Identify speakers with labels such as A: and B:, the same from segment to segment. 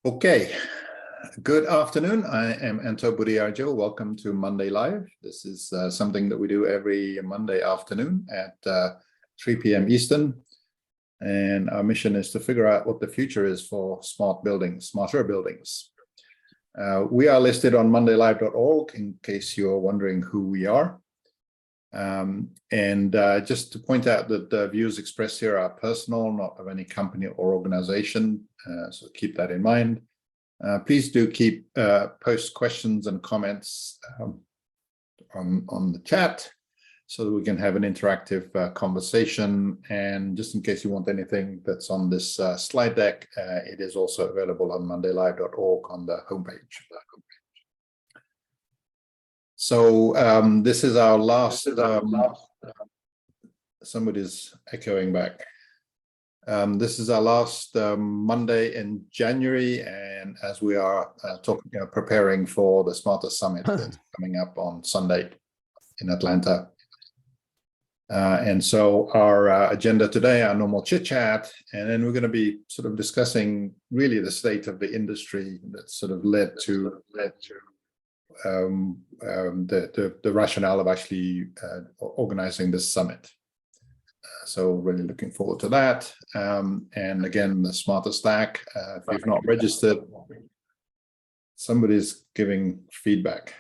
A: Okay, good afternoon. I am Anto Budiarjo. Welcome to Monday Live. This is something that we do every Monday afternoon at 3 p.m. Eastern. And our mission is to figure out what the future is for smart buildings, smarter buildings. We are listed on mondaylive.org in case you're wondering who we are. Just to point out that the views expressed here are personal, not of any company or organization, so keep that in mind. Please do post questions and comments on the chat so that we can have an interactive conversation. And just in case you want anything that's on this slide deck, it is also available on mondaylive.org on the homepage. So this is our last, somebody's echoing back. This is our last Monday in January, and as we are preparing for the Smarter Summit that's coming up on Sunday in Atlanta. And so our agenda today, our normal chit chat, and then we're going to be sort of discussing really the state of the industry that sort of led to the rationale of actually organizing this summit. So really looking forward to that. And again, the Smarter Stack, if you've not registered, somebody's giving feedback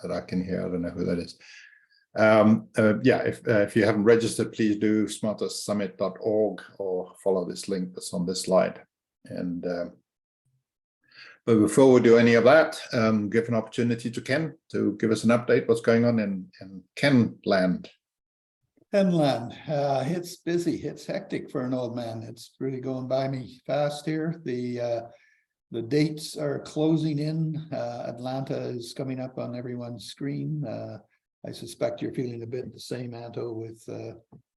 A: that I can hear. I don't know who that is. If you haven't registered, please do smartersummit.org or follow this link that's on this slide. And but before we do any of that, give an opportunity to Ken to give us an update what's going on in Kenland.
B: Kenland, it's busy. It's hectic for an old man. It's really going by me fast here. The dates are closing in. Atlanta is coming up on everyone's screen. I suspect you're feeling a bit the same, Anto, with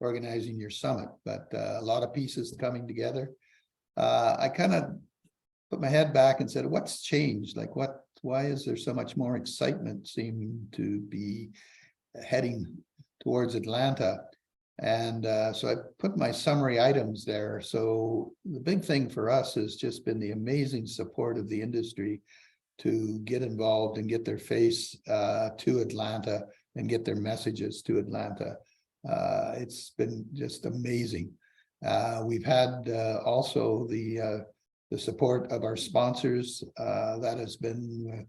B: organizing your summit, but a lot of pieces coming together. I kind of put my head back and said, what's changed? Like, why is there so much more excitement seeming to be heading towards Atlanta? And so I put my summary items there. So the big thing for us has just been the amazing support of the industry to get involved and get their face to Atlanta and get their messages to Atlanta. It's been just amazing. We've had also the support of our sponsors. That has been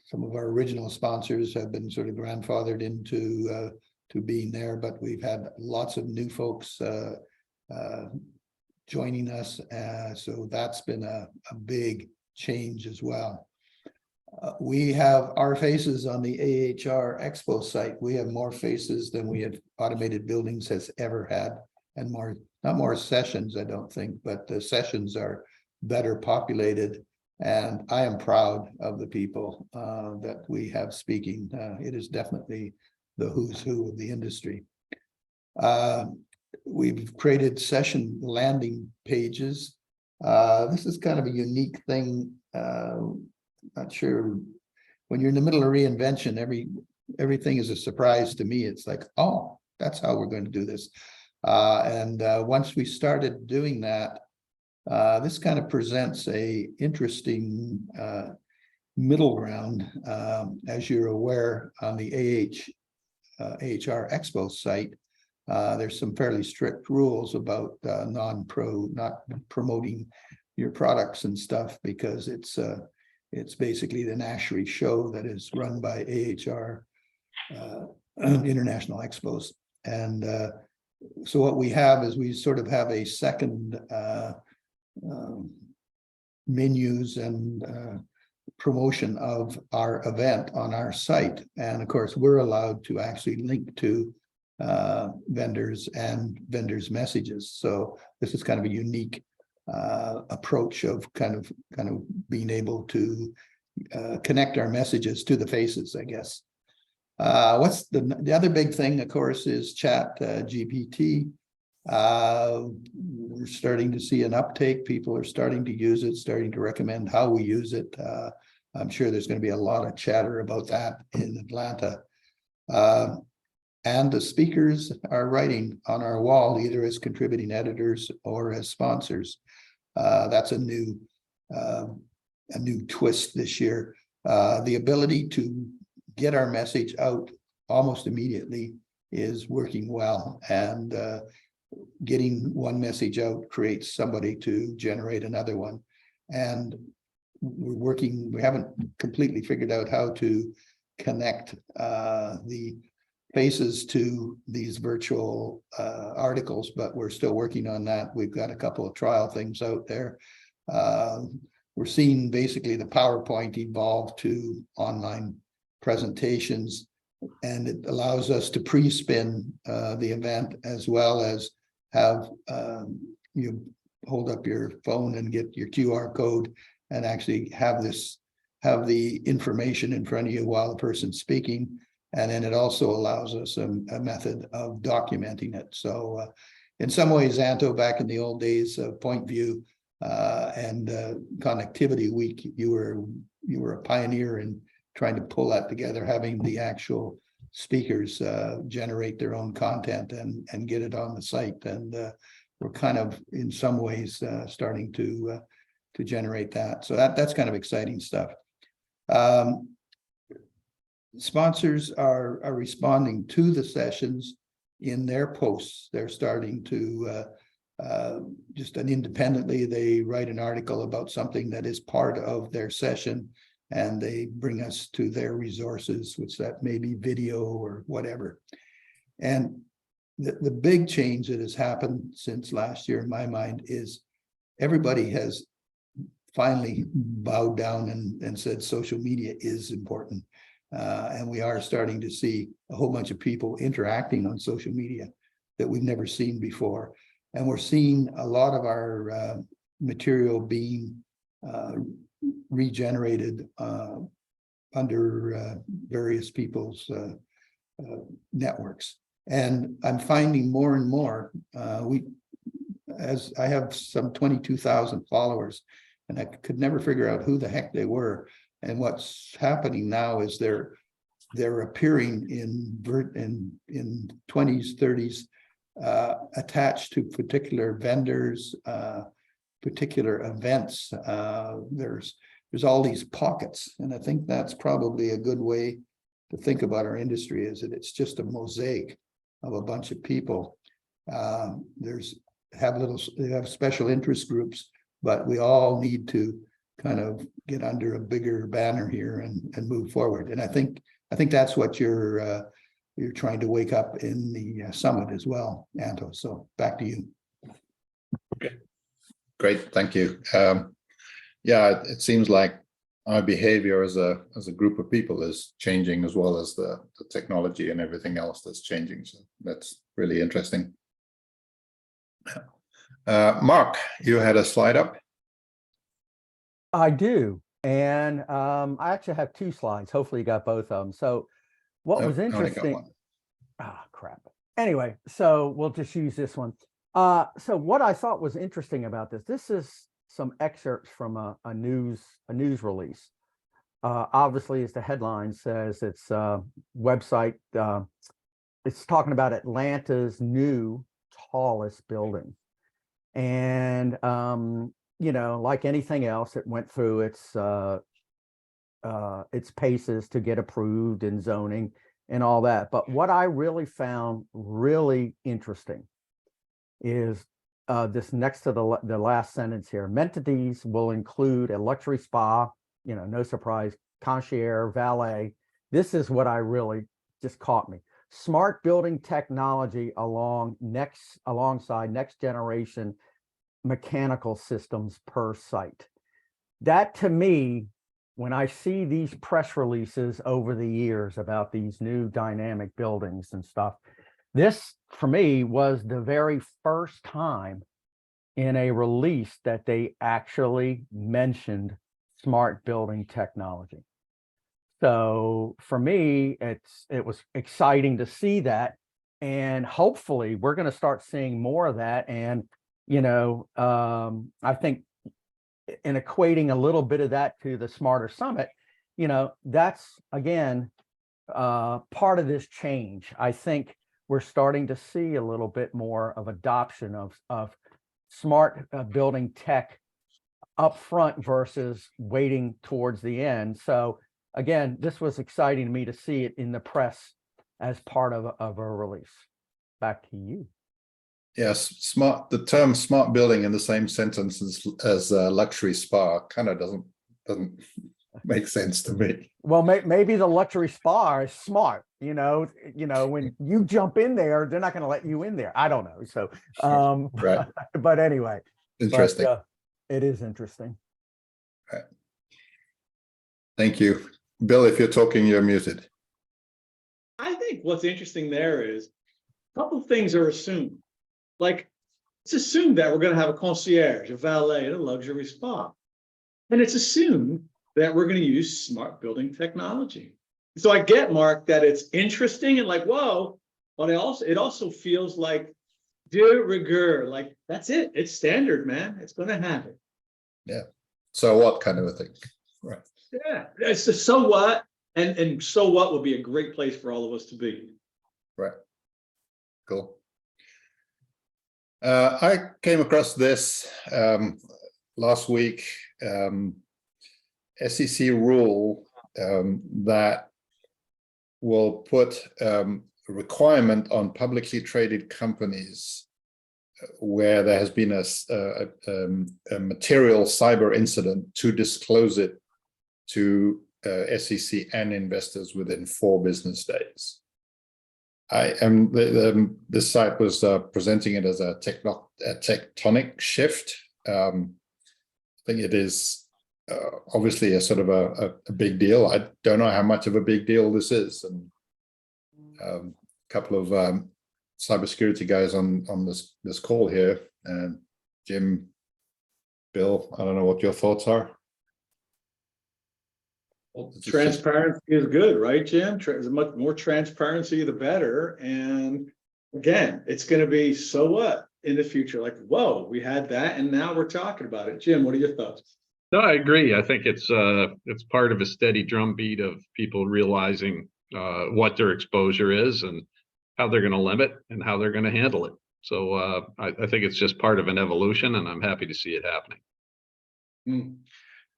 B: some of our original sponsors have been sort of grandfathered into to being there, but we've had lots of new folks joining us. So that's been a big change as well. We have our faces on the AHR Expo site. We have more faces than we had Automated Buildings has ever had, and not more sessions, I don't think, but the sessions are better populated. And I am proud of the people that we have speaking. It is definitely the who's who of the industry. We've created session landing pages. This is kind of a unique thing. Not sure, when you're in the middle of reinvention, everything is a surprise to me. It's like, oh, that's how we're going to do this. Once we started doing that, this kind of presents a interesting middle ground. As you're aware, on the AHR Expo site, there's some fairly strict rules about not promoting your products and stuff, because it's basically the NASHRI show that is run by AHR International Expos. And so what we have is we sort of have a second menus and promotion of our event on our site. And of course, we're allowed to actually link to vendors and vendors' messages. So this is kind of a unique approach of kind of being able to connect our messages to the faces, I guess. What's the other big thing, of course, is Chat GPT. We're starting to see an uptake. People are starting to use it, starting to recommend how we use it. I'm sure there's going to be a lot of chatter about that in Atlanta. And the speakers are writing on our wall, either as contributing editors or as sponsors. That's a new a new twist this year. The ability to get our message out almost immediately is working well, and getting one message out creates somebody to generate another one. And we haven't completely figured out how to connect the faces to these virtual articles, but we're still working on that. We've got a couple of trial things out there. We're seeing basically the PowerPoint evolve to online presentations, and it allows us to pre-spin the event, as well as have you hold up your phone and get your QR code and actually have the information in front of you while the person's speaking. And then it also allows us a method of documenting it. So in some ways, Anto, back in the old days of Point View and Connectivity Week, you were a pioneer in trying to pull that together, having the actual speakers generate their own content and get it on the site. And we're kind of, in some ways, starting to generate that. So that's kind of exciting stuff. Sponsors are responding to the sessions in their posts. They're starting to just independently, they write an article about something that is part of their session, and they bring us to their resources, which that may be video or whatever. And the big change that has happened since last year, in my mind, is everybody has finally bowed down and said social media is important. And we are starting to see a whole bunch of people interacting on social media that we've never seen before. And we're seeing a lot of our material being regenerated under various people's networks. And I'm finding more and more, as I have some 22,000 followers, and I could never figure out who the heck they were. And what's happening now is they're appearing in 20s, 30s, attached to particular vendors, particular events. There's all these pockets, and I think that's probably a good way to think about our industry, is that it's just a mosaic of a bunch of people. They have special interest groups, but we all need to kind of get under a bigger banner here and move forward. And I think that's what you're trying to wake up in the summit as well, Anto. So back to you.
A: Okay, great, thank you. Yeah, it seems like our behavior as a group of people is changing, as well as the technology and everything else that's changing. So that's really interesting. Mark, you had a slide up.
C: I do, and I actually have two slides. Hopefully you got both of them. So what was interesting, crap. Anyway, so we'll just use this one. So what I thought was interesting about this is some excerpts from a news release. Obviously, as the headline says, it's a website. It's talking about Atlanta's new tallest building. And you know, like anything else, it went through its paces to get approved in zoning and all that. But what I really found really interesting is this next to the last sentence here. Amenities will include a luxury spa, you know, no surprise, concierge, valet. This is what I really just caught me. Smart building technology alongside next generation mechanical systems per site. That, to me, when I see these press releases over the years about these new dynamic buildings and stuff, this for me was the very first time in a release that they actually mentioned smart building technology. So for me, it was exciting to see that, and hopefully we're going to start seeing more of that. And you know, I think in equating a little bit of that to the Smarter Summit, you know, that's again part of this change. I think we're starting to see a little bit more of adoption of smart building tech up front versus waiting towards the end. So again, this was exciting to me to see it in the press as part of a release. Back to you.
A: Yes, smart. The term "smart building" in the same sentence as luxury spa kind of doesn't make sense to me.
C: Well, maybe the luxury spa is smart. When you jump in there, they're not going to let you in there. I don't know. So,
A: Right.
C: but anyway,
A: Interesting.
C: It is interesting.
A: Right. Thank you, Bill. If you're talking, you're muted.
D: I think what's interesting there is a couple things are assumed. Like, it's assumed that we're going to have a concierge, a valet, and a luxury spa. And it's assumed that we're going to use smart building technology. So I get, Mark, that it's interesting and like, whoa, but it also feels like de rigueur, like that's it. It's standard, man. It's going to happen.
A: Yeah. So what kind of a thing? Right.
D: Yeah. It's the so what, and so what would be a great place for all of us to be.
A: Right. Cool. I came across this last week, SEC rule that will put a requirement on publicly traded companies where there has been a material cyber incident to disclose it to SEC and investors within 4 business days. This site was presenting it as a tectonic shift. I think it is obviously a sort of a big deal. I don't know how much of a big deal this is, and a couple of cybersecurity guys on this call here, Jim, Bill. I don't know what your thoughts are.
D: Well, transparency is good, right, Jim? As much more transparency, the better. And again, it's going to be so what in the future? Like, whoa, we had that, and now we're talking about it. Jim, what are your thoughts?
E: No, I agree. I think it's part of a steady drumbeat of people realizing what their exposure is and how they're going to limit and how they're going to handle it. So I think it's just part of an evolution, and I'm happy to see it happening.
D: Mm.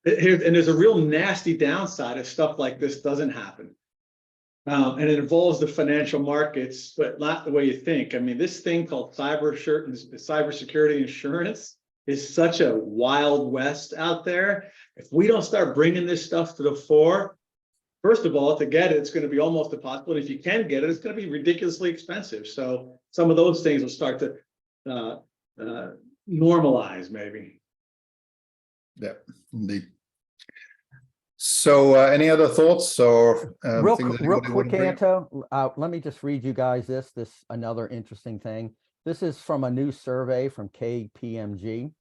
D: And there's a real nasty downside if stuff like this doesn't happen. And it involves the financial markets, but not the way you think. I mean, this thing called cybersecurity insurance is such a wild west out there. If we don't start bringing this stuff to the fore, first of all, to get it, it's going to be almost impossible. And if you can get it, it's going to be ridiculously expensive. So some of those things will start to normalize, maybe.
A: Yeah, indeed. So any other thoughts or
C: real
A: things
C: quick, Anto, let me just read you guys this another interesting thing. This is from a new survey from KPMG.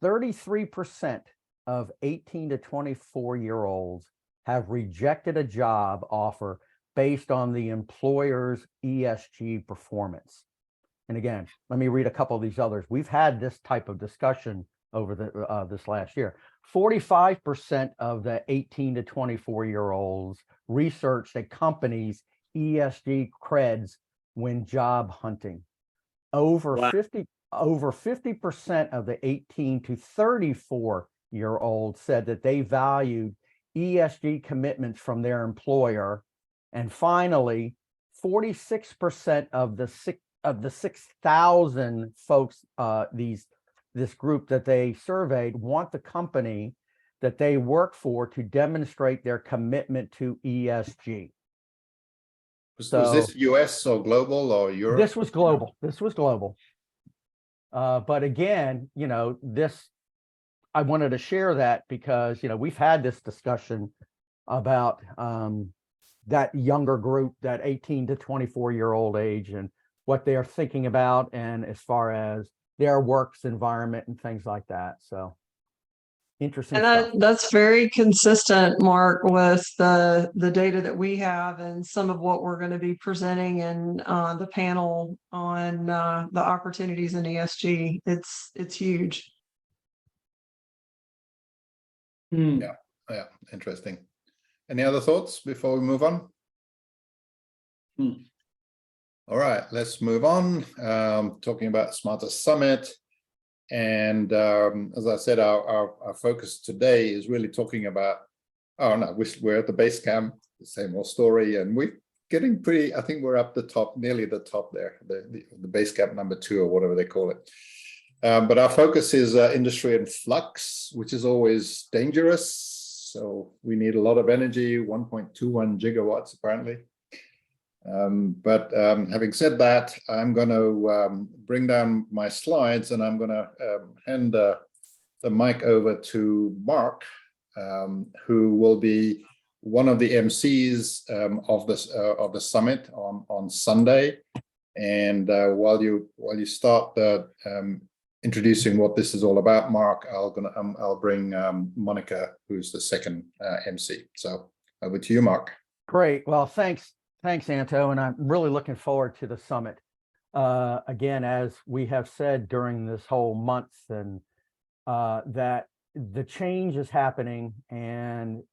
C: 33% of 18 to 24-year-olds have rejected a job offer based on the employer's ESG performance. And again, let me read a couple of these others. We've had this type of discussion over this last year. 45% of the 18 to 24-year-olds researched a company's ESG creds when job hunting. Over 50% of the 18 to 34-year-olds said that they valued ESG commitments from their employer. And finally, 46% of the 6,000 folks, this group that they surveyed, want the company that they work for to demonstrate their commitment to ESG.
A: Was this US or global or Europe?
C: This was global. But again, I wanted to share that because, we've had this discussion about that younger group, that 18 to 24-year-old age, and what they're thinking about, and as far as their works environment and things like that. So interesting.
F: And that's very consistent, Mark, with the data that we have and some of what we're going to be presenting in the panel on the opportunities in ESG. It's huge.
A: Yeah, interesting. Any other thoughts before we move on? All right, let's move on. Talking about Smarter Summit. And as I said, our focus today is really talking about, oh no, we're at the base camp, the same old story, and we're getting pretty, I think we're up the top, nearly the top there, the base camp number 2 or whatever they call it. But our focus is industry in flux, which is always dangerous. So we need a lot of energy, 1.21 gigawatts apparently. But having said that, I'm going to bring down my slides, and I'm going to hand the mic over to Mark, who will be one of the MCs of the summit on Sunday. And while you start introducing what this is all about, Mark, I'll bring Monika, who's the second MC. So over to you, Mark.
C: Great. Well, thanks, Anto, and I'm really looking forward to the summit. Again, as we have said during this whole month, and that the change is happening, and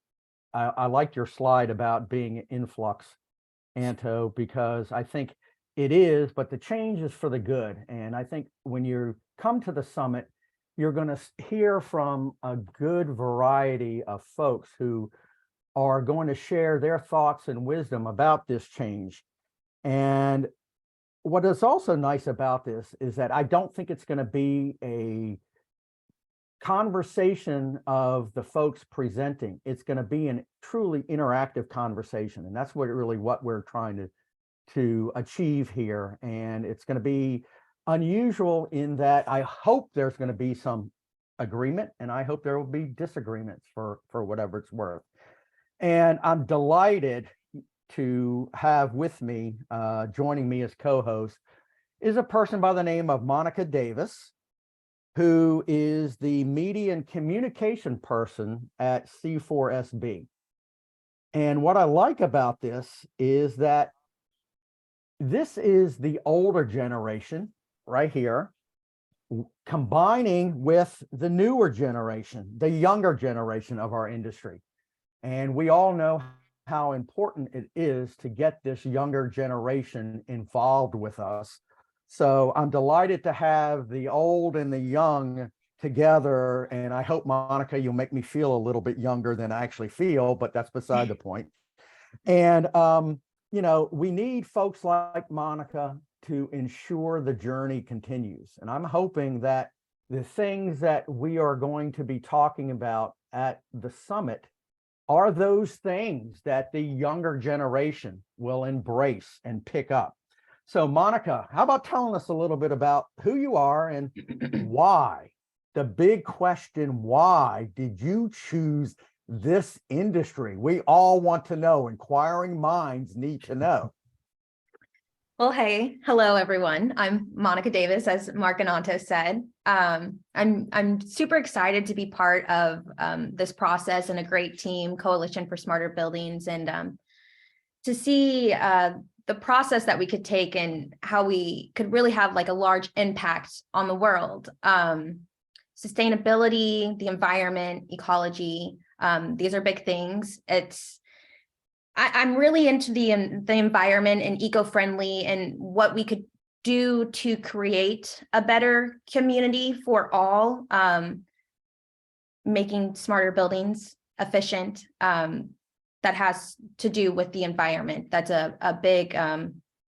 C: I like your slide about being influx, Anto, because I think it is, but the change is for the good. And I think when you come to the summit, you're going to hear from a good variety of folks who are going to share their thoughts and wisdom about this change. And what is also nice about this is that I don't think it's going to be a conversation of the folks presenting. It's going to be a truly interactive conversation. And that's what we're trying to achieve here. And it's going to be unusual in that I hope there's going to be some agreement, and I hope there will be disagreements for whatever it's worth. And I'm delighted to have with me, joining me as co-host, is a person by the name of Monika Davis, who is the media and communication person at C4SB. And what I like about this is that this is the older generation right here, combining with the newer generation, the younger generation of our industry. And we all know how important it is to get this younger generation involved with us. So I'm delighted to have the old and the young together. And I hope, Monika, you'll make me feel a little bit younger than I actually feel, but that's beside the point. And, you know, we need folks like Monika to ensure the journey continues. And I'm hoping that the things that we are going to be talking about at the summit are those things that the younger generation will embrace and pick up. So Monika, how about telling us a little bit about who you are and why? The big question, why did you choose this industry? We all want to know. Inquiring minds need to know.
G: Well, hey, hello, everyone. I'm Monika Davis, as Mark and Anto said. I'm super excited to be part of this process and a great team, Coalition for Smarter Buildings, and to see the process that we could take and how we could really have like a large impact on the world. Sustainability, the environment, ecology, these are big things. I'm really into the environment and eco-friendly and what we could do to create a better community for all, making smarter buildings efficient. That has to do with the environment. That's a big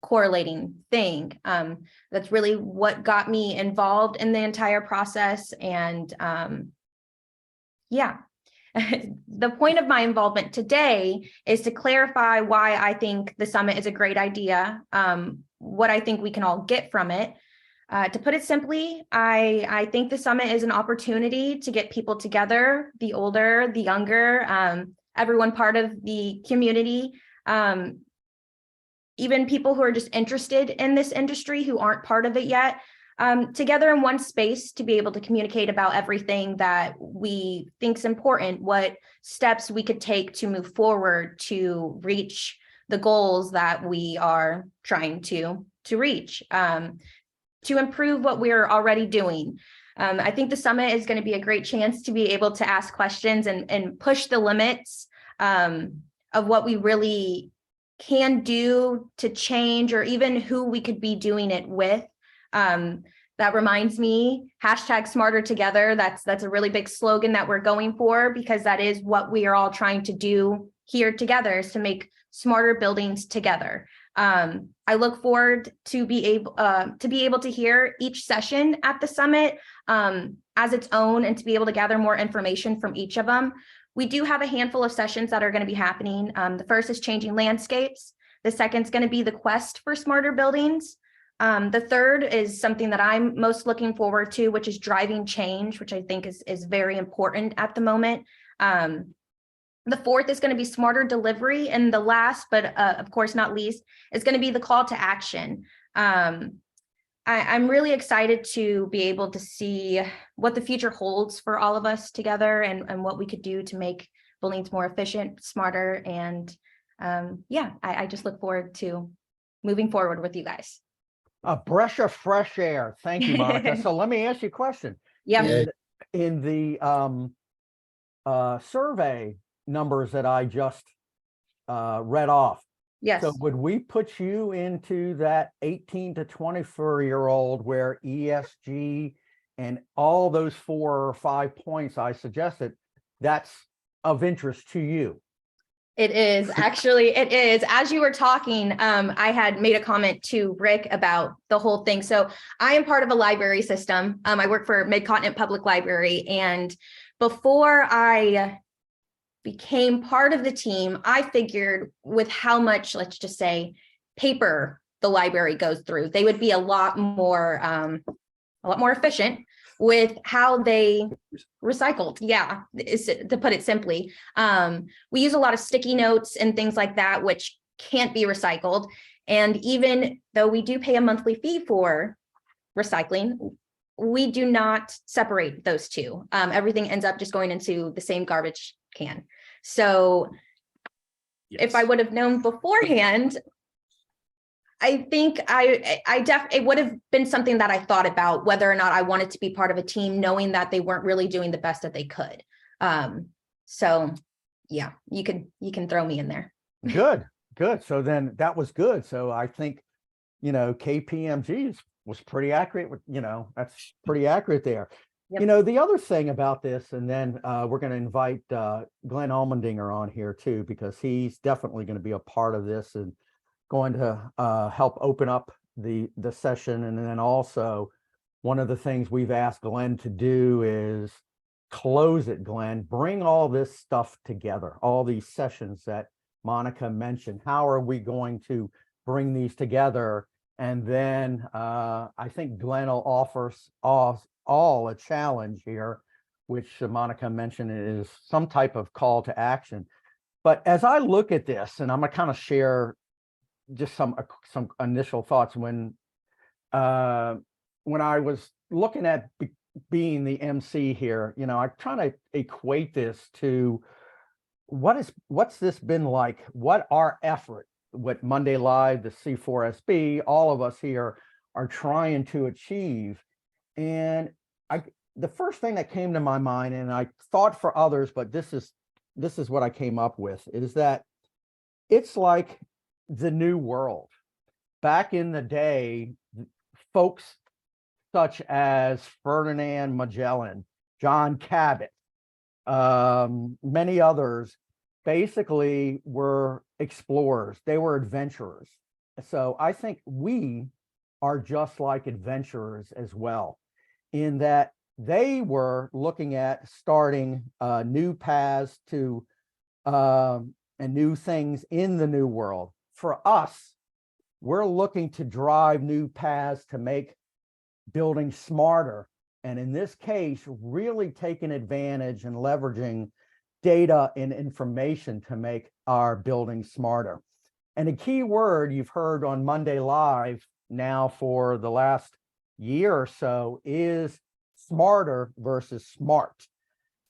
G: correlating thing. That's really what got me involved in the entire process. And yeah. The point of my involvement today is to clarify why I think the summit is a great idea, what I think we can all get from it. To put it simply, I think the summit is an opportunity to get people together, the older, the younger, everyone part of the community, even people who are just interested in this industry who aren't part of it yet. Together in one space to be able to communicate about everything that we think is important, what steps we could take to move forward to reach the goals that we are trying to reach, to improve what we're already doing. I think the summit is going to be a great chance to be able to ask questions and push the limits of what we really can do to change, or even who we could be doing it with. that reminds me, hashtag smarter together. That's a really big slogan that we're going for, because that is what we are all trying to do here together, is to make smarter buildings together. I look forward to be able to hear each session at the summit as its own, and to be able to gather more information from each of them. We do have a handful of sessions that are going to be happening. The first is changing landscapes. The second is going to be the quest for smarter buildings. The third is something that I'm most looking forward to, which is driving change, which I think is very important at the moment. The fourth is going to be smarter delivery. And the last, but of course not least, is going to be the call to action. I'm really excited to be able to see what the future holds for all of us together, and what we could do to make buildings more efficient, smarter. And yeah, I just look forward to moving forward with you guys.
C: A breath of fresh air. Thank you, Monica. So let me ask you a question.
G: Yeah.
C: In the survey numbers that I just read off.
G: Yes.
C: So would we put you into that 18 to 24-year-old where ESG and all those 4 or 5 points I suggested, that's of interest to you?
G: It is actually, it is. As you were talking, I had made a comment to Rick about the whole thing. So I am part of a library system. I work for Mid-Continent Public Library, and before I became part of the team, I figured with how much, let's just say, paper the library goes through, they would be a lot more efficient with how they recycled. Yeah, to put it simply. We use a lot of sticky notes and things like that, which can't be recycled. And even though we do pay a monthly fee for recycling, we do not separate those two. Everything ends up just going into the same garbage can. So if I would have known beforehand, I think it would have been something that I thought about, whether or not I wanted to be part of a team, knowing that they weren't really doing the best that they could. So yeah, you can throw me in there.
C: Good. So then that was good. So I think, KPMG was pretty accurate. That's pretty accurate there.
G: Yep.
C: The other thing about this, and then we're going to invite Glen Allmendinger on here too, because he's definitely going to be a part of this and going to help open up the session. And then also one of the things we've asked Glen to do is close it. Glen, bring all this stuff together, all these sessions that Monica mentioned. How are we going to bring these together? And then I think Glen will offer all a challenge here, which Monica mentioned is some type of call to action. But as I look at this, and I'm gonna kind of share just some initial thoughts when I was looking at being the MC here, I'm trying to equate this to what's this been like? What our effort, what Monday Live, the C4SB, all of us here are trying to achieve. And the first thing that came to my mind, and I thought for others, but this is what I came up with, is that it's like the new world. Back in the day, folks such as Ferdinand Magellan, John Cabot, many others basically were explorers. They were adventurers. So I think we are just like adventurers as well, in that they were looking at starting new paths to and new things in the new world. For us, we're looking to drive new paths to make buildings smarter. And in this case, really taking advantage and leveraging data and information to make our buildings smarter. And a key word you've heard on Monday Live now for the last year or so is smarter versus smart.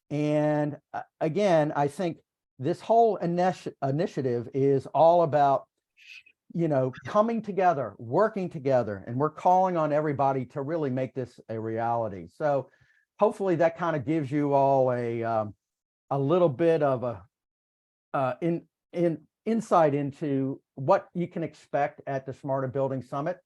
C: And again, I think this whole initiative is all about, coming together, working together, and we're calling on everybody to really make this a reality. So hopefully that kind of gives you all a little bit of insight into what you can expect at the Smarter Building Summit.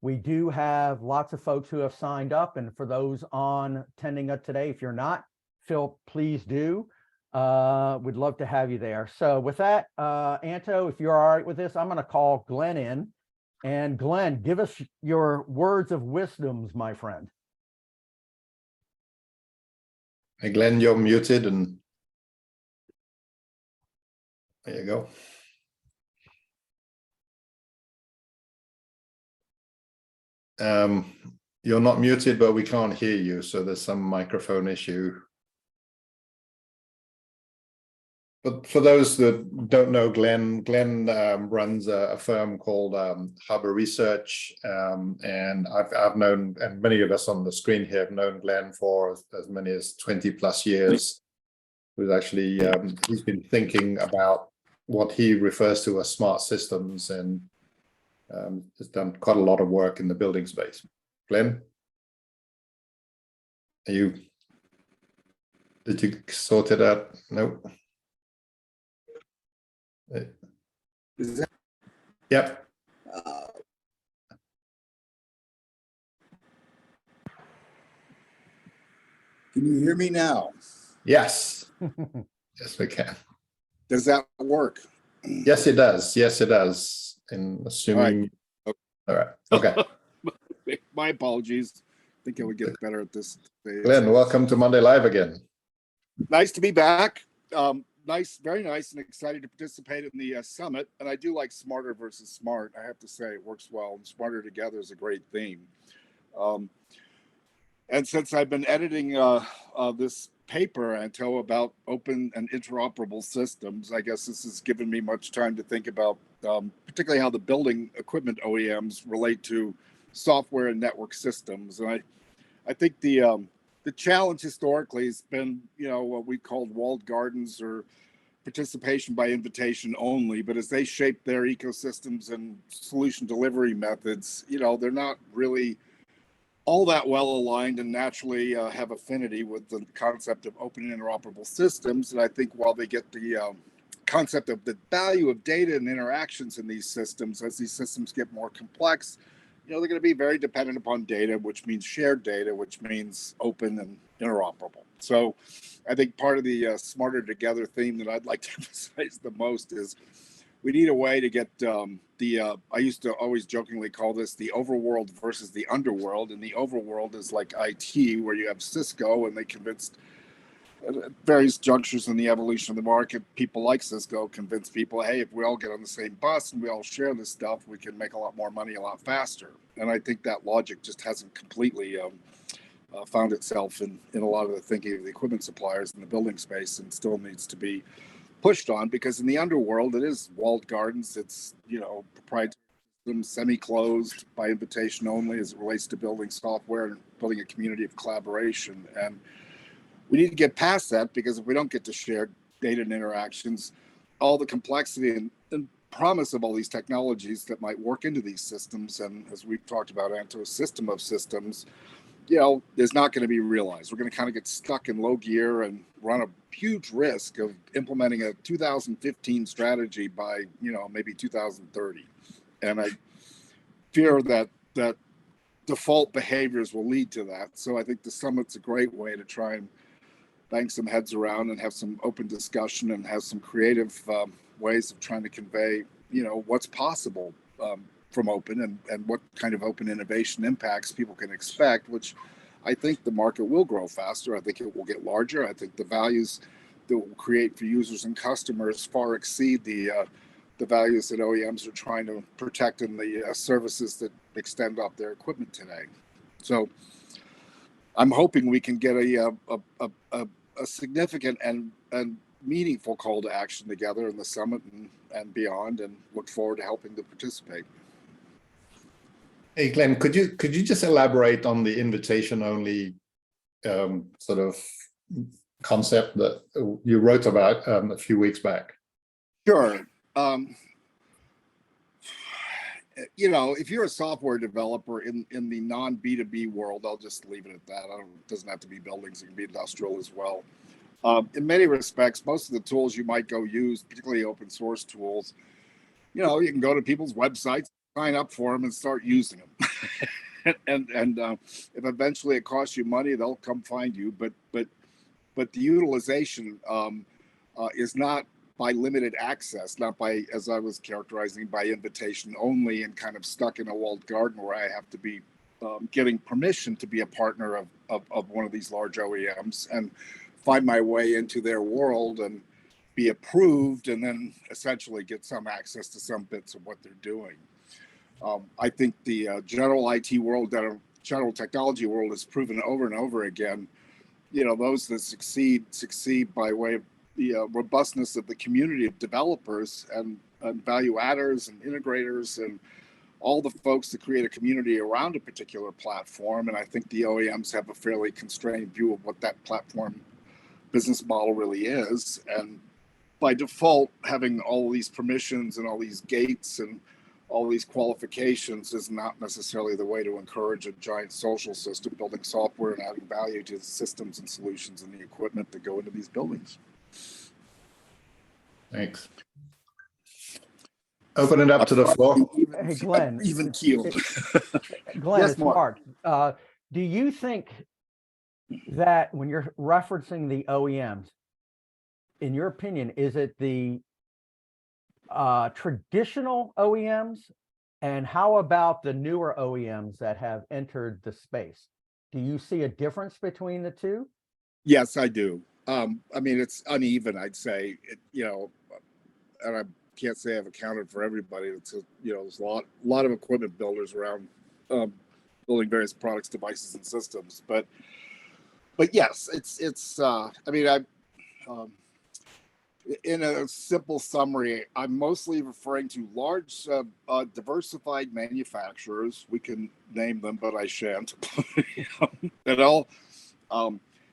C: We do have lots of folks who have signed up, and for those on attending it today, if you're not, Phil, please do. We'd love to have you there. So with that, Anto, if you're all right with this, I'm going to call Glen in. And Glen, give us your words of wisdoms, my friend.
A: Hey, Glen, you're muted, and there you go. You're not muted, but we can't hear you, so there's some microphone issue. But for those that don't know Glen runs a firm called Harbor Research, and I've known, and many of us on the screen here have known Glen for as many as 20 plus years. Who's actually he's been thinking about what he refers to as smart systems, and has done quite a lot of work in the building space. Glen, did you sort it out? Nope.
H: Is that,
A: Yep.
H: can you hear me now?
A: Yes. Yes, we can.
H: Does that work?
A: Yes, it does. Yes, it does. And assuming.
H: All
A: All right. Okay.
H: My apologies. I think I would get better at this stage.
A: Glen, welcome to Monday Live again.
H: Nice to be back. Nice, very nice, and excited to participate in the summit. And I do like smarter versus smart. I have to say it works well, and smarter together is a great theme. And since I've been editing this paper, Anto, about open and interoperable systems, I guess this has given me much time to think about particularly how the building equipment OEMs relate to software and network systems. And I think the challenge historically has been, what we called walled gardens or participation by invitation only. But as they shape their ecosystems and solution delivery methods, they're not really all that well aligned and naturally have affinity with the concept of open and interoperable systems. And I think while they get the concept of the value of data and interactions in these systems, as these systems get more complex, they're going to be very dependent upon data, which means shared data, which means open and interoperable. So I think part of the smarter together theme that I'd like to emphasize the most is we need a way to get I used to always jokingly call this the overworld versus the underworld. And the overworld is like IT, where you have Cisco, and they convinced at various junctures in the evolution of the market, people like Cisco convince people, hey, if we all get on the same bus and we all share this stuff, we can make a lot more money a lot faster. And I think that logic just hasn't completely found itself in a lot of the thinking of the equipment suppliers in the building space, and still needs to be pushed on, because in the underworld it is walled gardens. It's proprietary systems, semi-closed by invitation only as it relates to building software and building a community of collaboration. And we need to get past that, because if we don't get to shared data and interactions, all the complexity and promise of all these technologies that might work into these systems, and as we've talked about, Anto, a system of systems, is not going to be realized. We're going to kind of get stuck in low gear and run a huge risk of implementing a 2015 strategy by, maybe 2030. And I fear that default behaviors will lead to that. So I think the summit's a great way to try and bang some heads around and have some open discussion and have some creative ways of trying to convey, what's possible from open and what kind of open innovation impacts people can expect, which I think the market will grow faster. I think it will get larger. I think the values that will create for users and customers far exceed the values that OEMs are trying to protect in the services that extend off their equipment today. So I'm hoping we can get a significant and meaningful call to action together in the summit and beyond, and look forward to helping to participate.
A: Hey, Glen, could you just elaborate on the invitation only sort of concept that you wrote about a few weeks back?
H: Sure. If you're a software developer in the non B2B world, I'll just leave it at that. It doesn't have to be buildings, it can be industrial as well. In many respects, most of the tools you might go use, particularly open source tools, you can go to people's websites, sign up for them and start using them. and if eventually it costs you money, they'll come find you. But the utilization is not by limited access, not by, as I was characterizing, by invitation only, and kind of stuck in a walled garden where I have to be getting permission to be a partner of one of these large OEMs and find my way into their world and be approved, and then essentially get some access to some bits of what they're doing. I think the general IT world, general technology world, has proven over and over again, those that succeed by way of the robustness of the community of developers and value adders and integrators and all the folks that create a community around a particular platform. And I think the OEMs have a fairly constrained view of what that platform business model really is. And by default, having all these permissions and all these gates and all these qualifications is not necessarily the way to encourage a giant social system, building software and adding value to the systems and solutions and the equipment that go into these buildings.
A: Thanks. Open it up to the floor.
C: Hey, Glenn.
H: Even keeled.
C: Glenn,
H: Yes,
C: it's
H: Mark.
C: Mark. Do you think that when you're referencing the OEMs, in your opinion, is it the traditional OEMs, and how about the newer OEMs that have entered the space? Do you see a difference between the two?
H: Yes, I do. I mean, it's uneven, I'd say. And I can't say I've accounted for everybody. There's a lot of equipment builders around building various products, devices, and systems. But yes, it's. In a simple summary, I'm mostly referring to large, diversified manufacturers. We can name them, but I shan't. That all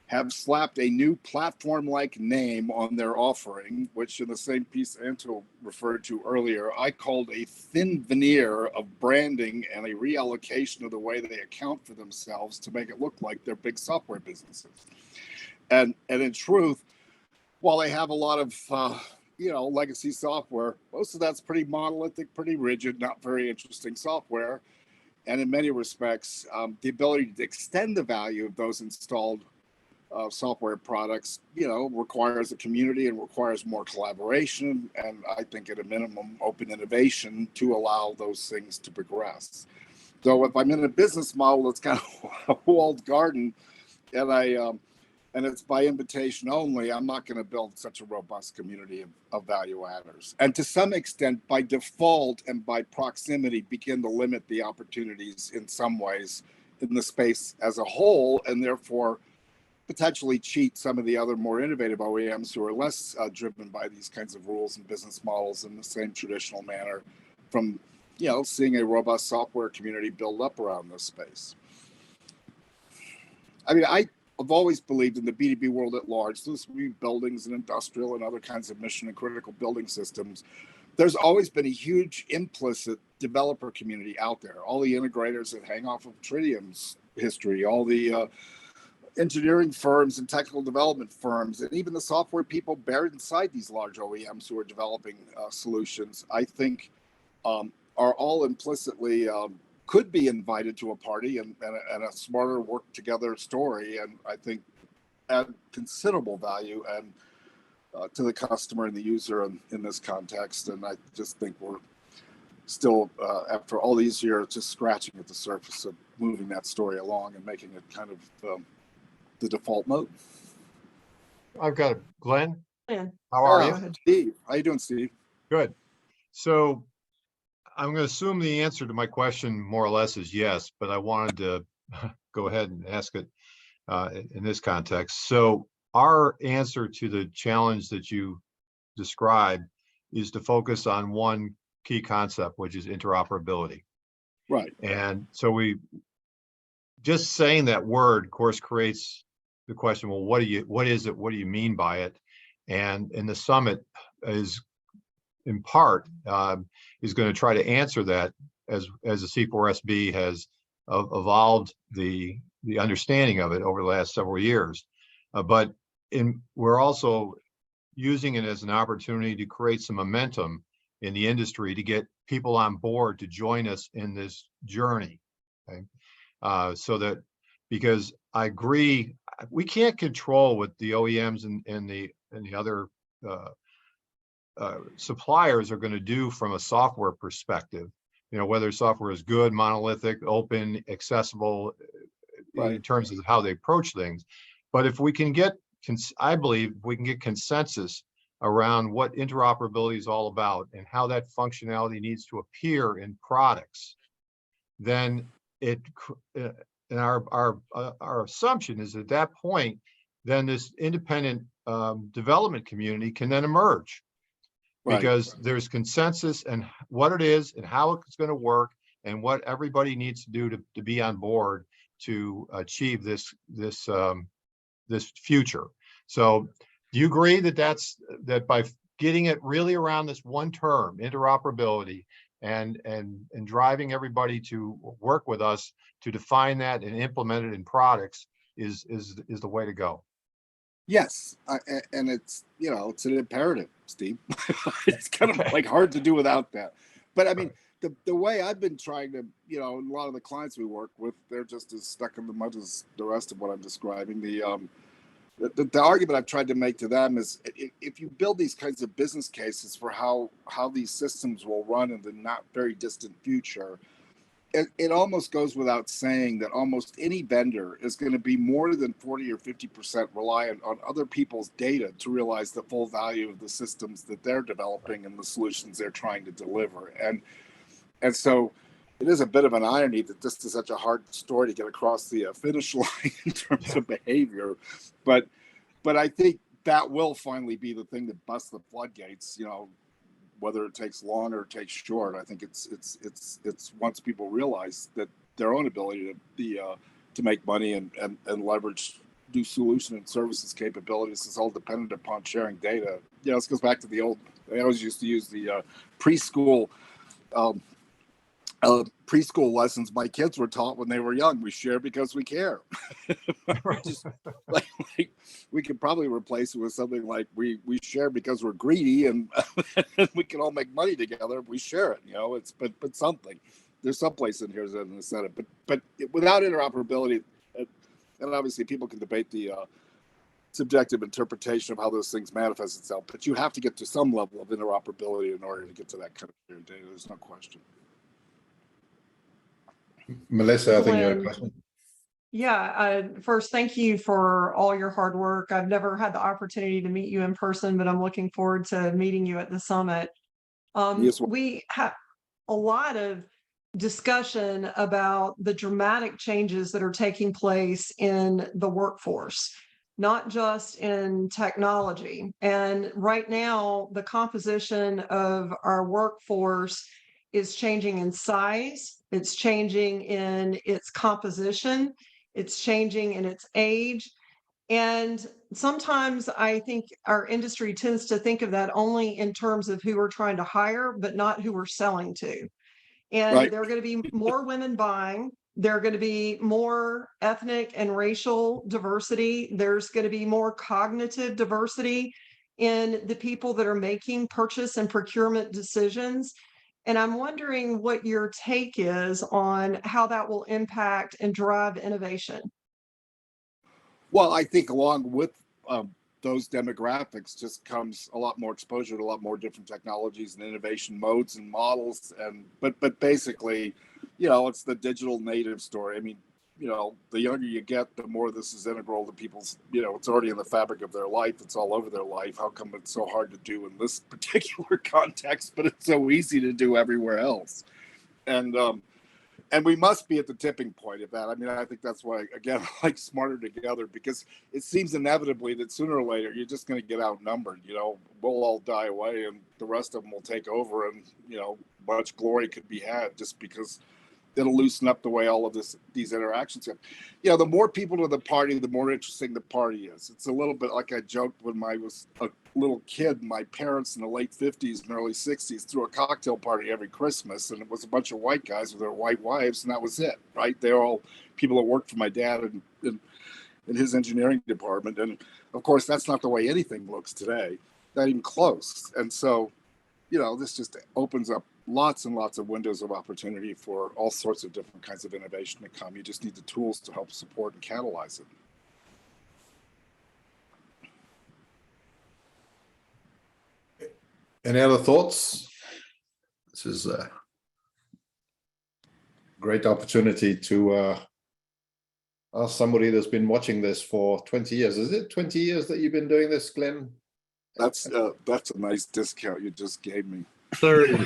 H: have slapped a new platform-like name on their offering, which in the same piece Anto referred to earlier, I called a thin veneer of branding and a reallocation of the way they account for themselves to make it look like they're big software businesses. And in truth, while they have a lot of, legacy software, most of that's pretty monolithic, pretty rigid, not very interesting software. And in many respects, the ability to extend the value of those installed software products, requires a community and requires more collaboration. And I think at a minimum, open innovation to allow those things to progress. So if I'm in a business model that's kind of a walled garden, and it's by invitation only, I'm not going to build such a robust community of value adders. And to some extent, by default and by proximity, begin to limit the opportunities in some ways in the space as a whole, and therefore potentially cheat some of the other more innovative OEMs who are less driven by these kinds of rules and business models in the same traditional manner from, seeing a robust software community build up around this space. I mean, I've always believed in the B2B world at large. Those would be buildings and industrial and other kinds of mission and critical building systems. There's always been a huge implicit developer community out there. All the integrators that hang off of Tritium's history, all the engineering firms and technical development firms, and even the software people buried inside these large OEMs who are developing solutions, I think are all implicitly could be invited to a party and a smarter work together story, and I think add considerable value and to the customer and the user in this context. And I just think we're still, after all these years, just scratching at the surface of moving that story along and making it kind of the default mode.
I: I've got it. Glenn,
F: Yeah.
I: how are you?
H: Steve, how you doing, Steve?
I: Good. So I'm going to assume the answer to my question more or less is yes, but I wanted to go ahead and ask it in this context. So our answer to the challenge that you described is to focus on one key concept, which is interoperability.
H: Right.
I: And so we just saying that word, of course, creates the question, well, what is it? What do you mean by it? And the summit is in part is going to try to answer that as the C4SB has evolved the understanding of it over the last several years. But we're also using it as an opportunity to create some momentum in the industry to get people on board to join us in this journey. Okay. So that, because I agree, we can't control what the OEMs and the other suppliers are going to do from a software perspective. You know, whether software is good, monolithic, open, accessible, in terms of how they approach things. But if we can get, I believe, if we can get consensus around what interoperability is all about and how that functionality needs to appear in products, then it, and our assumption is at that point, then this independent development community can then emerge. Because there's consensus and what it is and how it's going to work and what everybody needs to do to be on board to achieve this future. So do you agree that by getting it really around this one term, interoperability, and driving everybody to work with us to define that and implement it in products is the way to go?
H: Yes, and it's, you know, it's an imperative, Steve. It's kind of like hard to do without that. But I mean, the way I've been trying to, you know, a lot of the clients we work with, they're just as stuck in the mud as the rest of what I'm describing. The argument I've tried to make to them is, if you build these kinds of business cases for how these systems will run in the not very distant future, it almost goes without saying that almost any vendor is going to be more than 40 or 50% reliant on other people's data to realize the full value of the systems that they're developing and the solutions they're trying to deliver. And so it is a bit of an irony that this is such a hard story to get across the finish line in terms of behavior. But I think that will finally be the thing that busts the floodgates, you know, whether it takes long or it takes short. I think it's once people realize that their own ability to make money and leverage new solution and services capabilities is all dependent upon sharing data. You know, this goes back to the old, I always used to use the preschool lessons my kids were taught when they were young. We share because we care. Just, like, we could probably replace it with something like we share because we're greedy, and we can all make money together if we share it. You know, it's but something. There's some place in here that doesn't set it. But without interoperability, and obviously people can debate the subjective interpretation of how those things manifest itself. But you have to get to some level of interoperability in order to get to that kind of shared data. There's no question.
A: Melissa, I think you had a
F: Glen.
A: question.
F: Yeah, first, thank you for all your hard work. I've never had the opportunity to meet you in person, but I'm looking forward to meeting you at the summit.
H: Yes.
F: We have a lot of discussion about the dramatic changes that are taking place in the workforce, not just in technology. And right now, the composition of our workforce is changing in size, it's changing in its composition, it's changing in its age. And sometimes I think our industry tends to think of that only in terms of who we're trying to hire, but not who we're selling to. And there are going to be more women buying. There are going to be more ethnic and racial diversity. There's going to be more cognitive diversity in the people that are making purchase and procurement decisions. And I'm wondering what your take is on how that will impact and drive innovation.
H: Well, I think along with those demographics just comes a lot more exposure to a lot more different technologies and innovation modes and models. But basically, you know, it's the digital native story. I mean, you know, the younger you get, the more this is integral to people's, you know, it's already in the fabric of their life. It's all over their life. How come it's so hard to do in this particular context, but it's so easy to do everywhere else? And we must be at the tipping point of that. I mean, I think that's why, again, I like Smarter Together, because it seems inevitably that sooner or later, you're just going to get outnumbered. You know, we'll all die away and the rest of them will take over, and, you know, much glory could be had just because it'll loosen up the way all of these interactions go. You know, the more people to the party, the more interesting the party is. It's a little bit like I joked when I was a little kid. My parents in the late 50s and early 60s threw a cocktail party every Christmas, and it was a bunch of white guys with their white wives, and that was it, right? They're all people that worked for my dad in his engineering department. And of course, that's not the way anything looks today, not even close. And so this just opens up lots and lots of windows of opportunity for all sorts of different kinds of innovation to come. You just need the tools to help support and catalyze it.
A: Any other thoughts? This is a great opportunity to ask somebody that's been watching this for 20 years. Is it 20 years that you've been doing this, Glenn?
H: That's a nice discount you just gave me.
E: 30.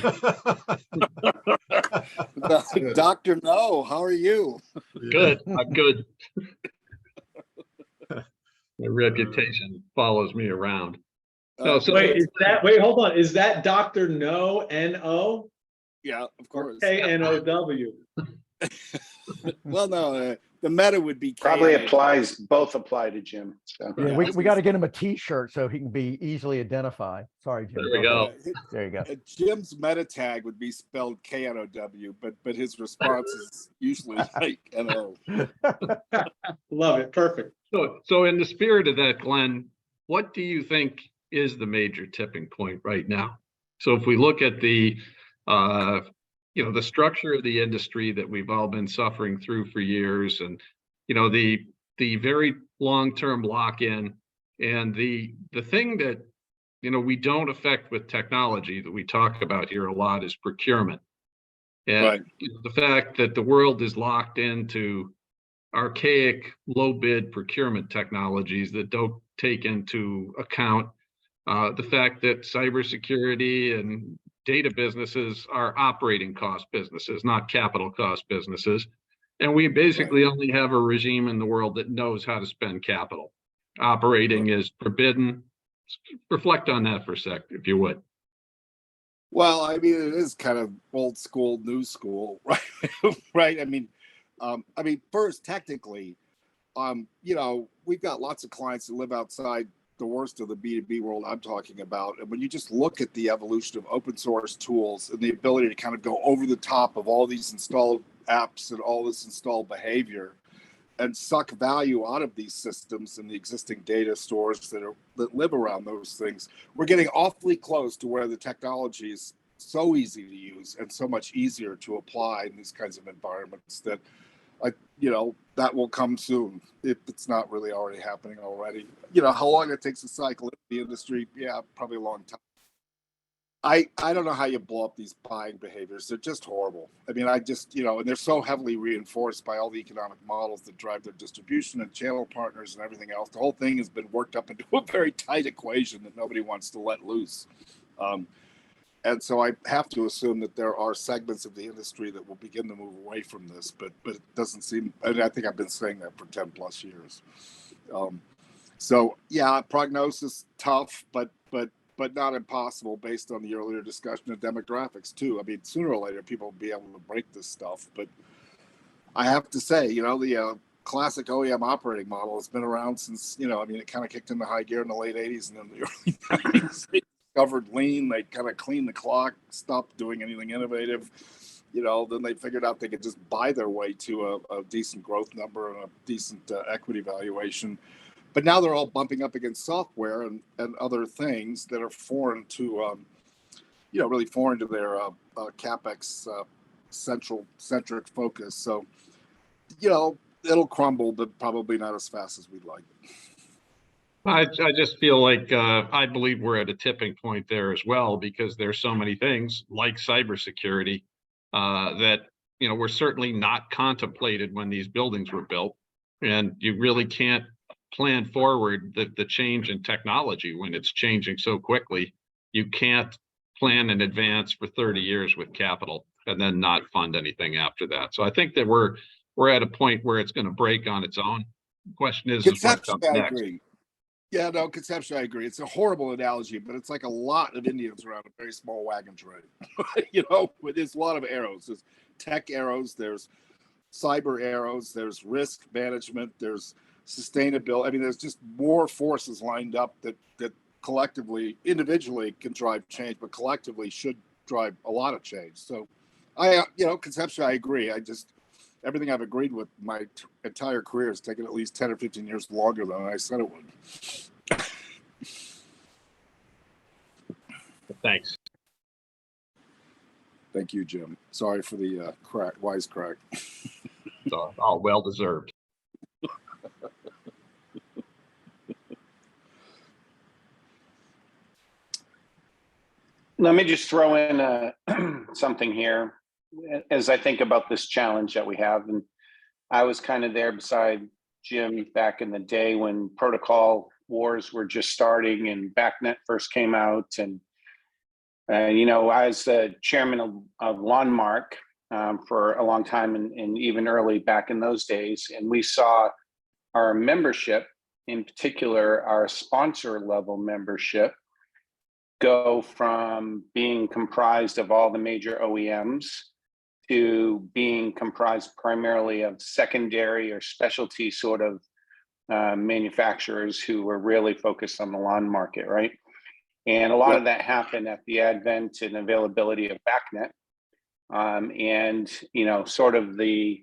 H: Dr. No, how are you?
E: Good. I'm good. My reputation follows me around. No, so
D: Wait, hold on. Is that Dr. No, N-O?
H: Yeah, of course.
D: K-N-O-W.
H: Well, no, the meta would be
J: Probably
H: KNA.
J: both apply to Jim. So.
C: Yeah, we got to get him a T-shirt so he can be easily identified. Sorry, Jim.
E: there we go.
C: There you go.
H: Jim's meta tag would be spelled K-N-O-W, but his response is usually like N-O.
D: Love it. Perfect.
E: So in the spirit of that, Glenn, what do you think is the major tipping point right now? So if we look at the the structure of the industry that we've all been suffering through for years, and the very long-term lock-in, and the thing that we don't affect with technology that we talk about here a lot is procurement. And
H: Right.
E: The fact that the world is locked into archaic low bid procurement technologies that don't take into account the fact that cybersecurity and data businesses are operating cost businesses, not capital cost businesses. And we basically only have a regime in the world that knows how to spend capital. Operating is forbidden. Reflect on that for a sec, if you would.
H: Well, I mean, it is kind of old school, new school, right? Right. I mean, first, technically, we've got lots of clients that live outside the worst of the B2B world I'm talking about. And when you just look at the evolution of open source tools and the ability to kind of go over the top of all these installed apps and all this installed behavior and suck value out of these systems and the existing data stores that live around those things, we're getting awfully close to where the technology is so easy to use and so much easier to apply in these kinds of environments that that will come soon if it's not really already happening already. How long it takes to cycle into the industry? Yeah, probably a long time. I don't know how you blow up these buying behaviors. They're just horrible. I mean, and they're so heavily reinforced by all the economic models that drive their distribution and channel partners and everything else. The whole thing has been worked up into a very tight equation that nobody wants to let loose. And so I have to assume that there are segments of the industry that will begin to move away from this, but it doesn't seem, and I think I've been saying that for 10 plus years. So yeah, prognosis tough, but not impossible based on the earlier discussion of demographics too. I mean, sooner or later people will be able to break this stuff, but I have to say, the classic OEM operating model has been around since, it kind of kicked into high gear in the late 80s and then the early 90s. Discovered lean, they kind of cleaned the clock, stopped doing anything innovative. Then they figured out they could just buy their way to a decent growth number and a decent equity valuation. But now they're all bumping up against software and other things that are foreign to, really foreign to their CapEx centric focus. So, it'll crumble, but probably not as fast as we'd like.
E: I just feel like I believe we're at a tipping point there as well, because there's so many things like cybersecurity that were certainly not contemplated when these buildings were built, and you really can't plan forward the change in technology when it's changing so quickly. You can't plan in advance for 30 years with capital and then not fund anything after that. So I think that we're at a point where it's going to break on its own. The question is what comes
H: I
E: next.
H: agree. Yeah, no, conceptually, I agree. It's a horrible analogy, but it's like a lot of Indians around a very small wagon train. There's a lot of arrows. There's tech arrows, there's cyber arrows, there's risk management, there's sustainability. I mean, there's just more forces lined up that collectively, individually can drive change, but collectively should drive a lot of change. So conceptually, I agree. Everything I've agreed with my entire career has taken at least 10 or 15 years longer than I said it would.
E: Thanks.
H: Thank you, Jim. Sorry for the wisecrack.
E: So, all well deserved.
J: Let me just throw in something here as I think about this challenge that we have. And I was kind of there beside Jim back in the day when protocol wars were just starting and BACnet first came out. And, you know, I was the chairman of Lawnmark for a long time and even early back in those days. And we saw our membership, in particular, our sponsor level membership, go from being comprised of all the major OEMs to being comprised primarily of secondary or specialty sort of manufacturers who were really focused on the lawn market, right? And a lot of that happened at the advent and availability of BACnet. And, you know, sort of the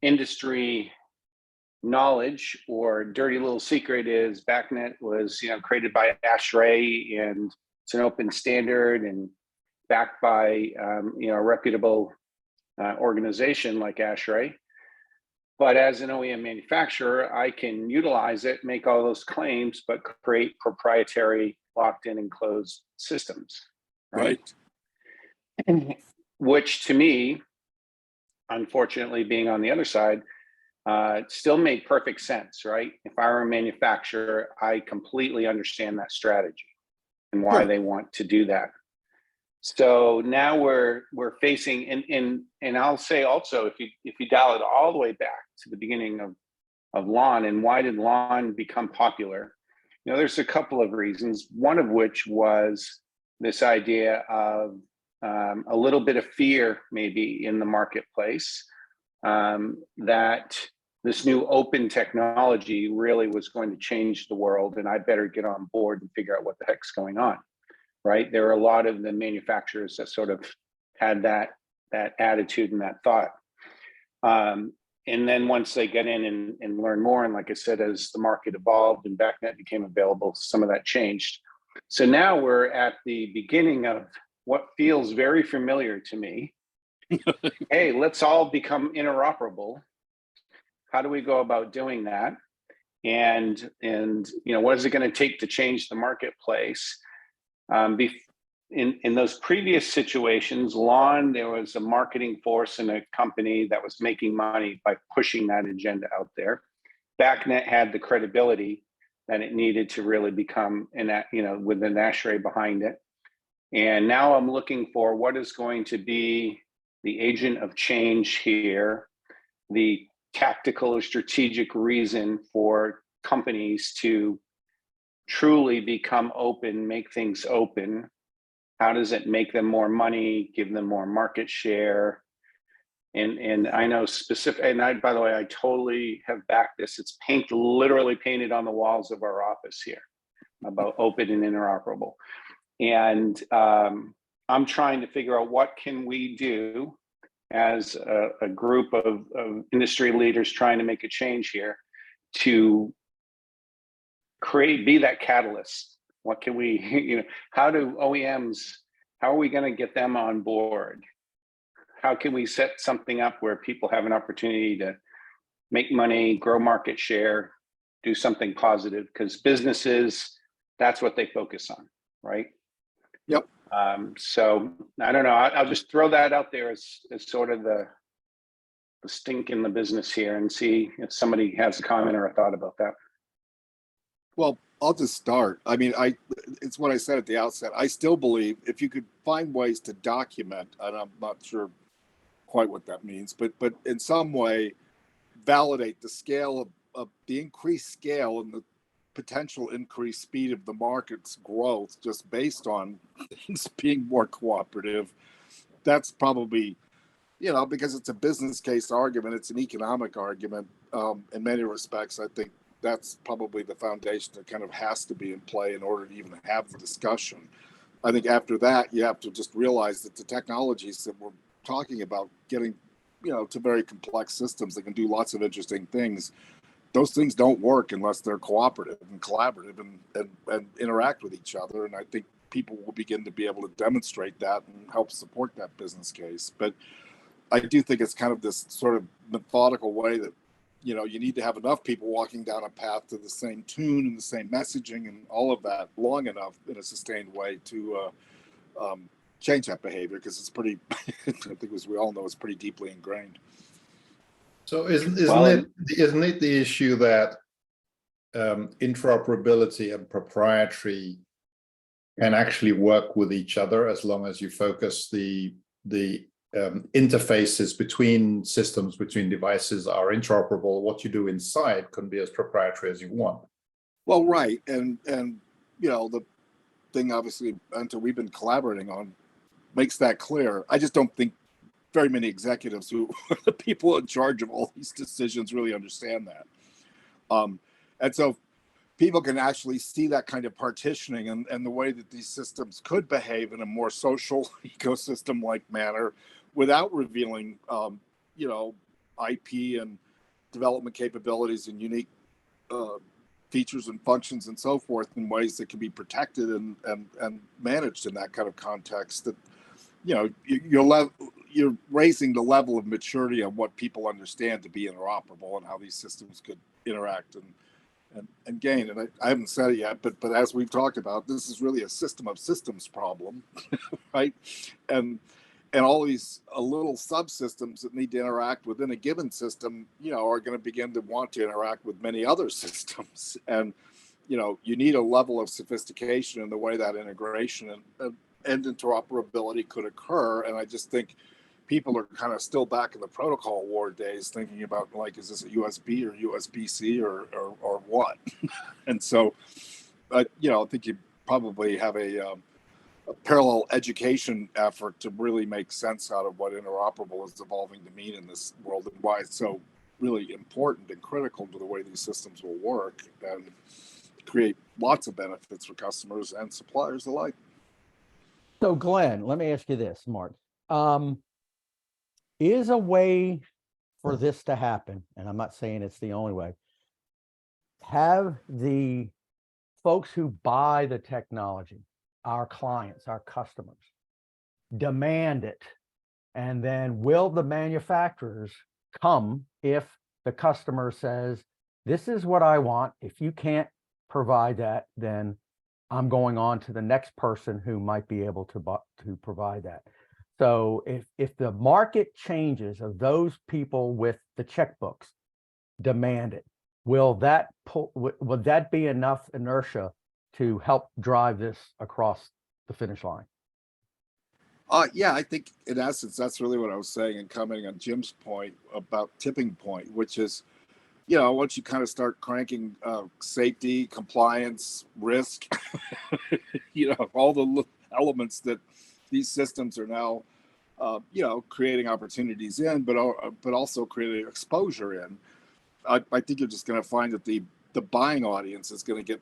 J: industry knowledge or dirty little secret is BACnet was, you know, created by ASHRAE, and it's an open standard and backed by, you know, a reputable organization like ASHRAE. But as an OEM manufacturer, I can utilize it, make all those claims, but create proprietary locked in and closed systems. Right. Which to me, unfortunately, being on the other side, still made perfect sense, right? If I were a manufacturer, I completely understand that strategy and why they want to do that. So now we're facing, and I'll say also, if you dial it all the way back to the beginning of lawn, and why did lawn become popular? You know, there's a couple of reasons. One of which was this idea of a little bit of fear, maybe in the marketplace, that this new open technology really was going to change the world, and I better get on board and figure out what the heck's going on, right? There are a lot of the manufacturers that sort of had that attitude and that thought. And then once they get in and learn more, and like I said, as the market evolved and BACnet became available, some of that changed. So now we're at the beginning of what feels very familiar to me. Hey, let's all become interoperable. How do we go about doing that? And you know, what is it going to take to change the marketplace? In those previous situations, lawn, there was a marketing force and a company that was making money by pushing that agenda out there. BACnet had the credibility that it needed to really become, you know, with an ASHRAE behind it. And now I'm looking for what is going to be the agent of change here, the tactical or strategic reason for companies to truly become open, make things open. How does it make them more money, give them more market share? And I know specific, and by the way, I totally have backed this. It's literally painted on the walls of our office here about open and interoperable. And I'm trying to figure out what can we do as a group of industry leaders trying to make a change here to be that catalyst. What can we, you know, how do OEMs, how are we going to get them on board? How can we set something up where people have an opportunity to make money, grow market share, do something positive? Because businesses, that's what they focus on, right?
H: Yep.
J: So I don't know. I'll just throw that out there as sort of the stink in the business here, and see if somebody has a comment or a thought about that.
H: Well, I'll just start. I mean, it's what I said at the outset. I still believe if you could find ways to document, and I'm not sure quite what that means, but in some way validate the scale of the increased scale and the potential increased speed of the market's growth just based on things being more cooperative. That's probably, you know, because it's a business case argument, it's an economic argument. In many respects, I think that's probably the foundation that kind of has to be in play in order to even have the discussion. I think after that, you have to just realize that the technologies that we're talking about getting, you know, to very complex systems that can do lots of interesting things, those things don't work unless they're cooperative and collaborative and interact with each other. And I think people will begin to be able to demonstrate that and help support that business case. But I do think it's kind of this sort of methodical way that, you know, you need to have enough people walking down a path to the same tune and the same messaging and all of that long enough in a sustained way to change that behavior, because it's pretty, I think as we all know, it's pretty deeply ingrained.
A: So isn't
J: Well,
A: it the issue that interoperability and proprietary can actually work with each other as long as you focus the interfaces between systems, between devices are interoperable. What you do inside can be as proprietary as you want.
H: Well, right, and you know, the thing obviously until we've been collaborating on makes that clear. I just don't think very many executives who are the people in charge of all these decisions really understand that. And so people can actually see that kind of partitioning and the way that these systems could behave in a more social ecosystem-like manner without revealing, you know, IP and development capabilities and unique features and functions and so forth in ways that can be protected and managed in that kind of context. That, you know, you're raising the level of maturity of what people understand to be interoperable and how these systems could interact and gain. And I haven't said it yet, but as we've talked about, this is really a system of systems problem, right? And all these little subsystems that need to interact within a given system, you know, are going to begin to want to interact with many other systems. And, you know, you need a level of sophistication in the way that integration and interoperability could occur. And I just think people are kind of still back in the protocol war days, thinking about, like, is this a USB or USB-C or what? And so, you know, I think you probably have a parallel education effort to really make sense out of what interoperable is evolving to mean in this world and why it's so really important and critical to the way these systems will work and create lots of benefits for customers and suppliers alike.
C: So Glenn, let me ask you this, Mark. Is a way for this to happen, and I'm not saying it's the only way, have the folks who buy the technology, our clients, our customers, demand it, and then will the manufacturers come if the customer says, this is what I want. If you can't provide that, then I'm going on to the next person who might be able to provide that. So if the market changes of those people with the checkbooks demand it, will that be enough inertia to help drive this across the finish line?
H: Yeah, I think in essence, that's really what I was saying and commenting on Jim's point about tipping point, which is, you know, once you kind of start cranking safety, compliance, risk, you know, all the elements that these systems are now, you know, creating opportunities in, but also creating exposure in. I think you're just going to find that the buying audience is going to get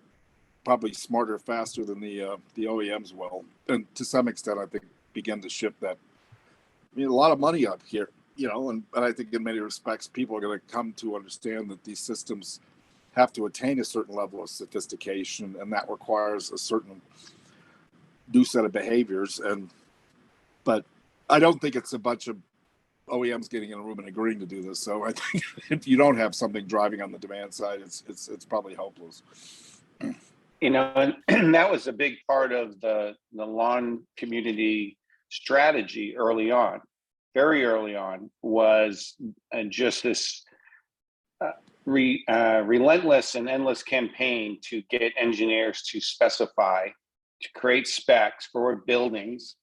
H: probably smarter faster than the OEMs will, and to some extent, I think begin to shift that. I mean, a lot of money up here, you know, and I think in many respects, people are going to come to understand that these systems have to attain a certain level of sophistication, and that requires a certain new set of behaviors. But I don't think it's a bunch of OEMs getting in a room and agreeing to do this. So I think if you don't have something driving on the demand side, it's probably hopeless.
J: You know, and that was a big part of the lawn community strategy early on, very early on, was just this relentless and endless campaign to get engineers to specify, to create specs for buildings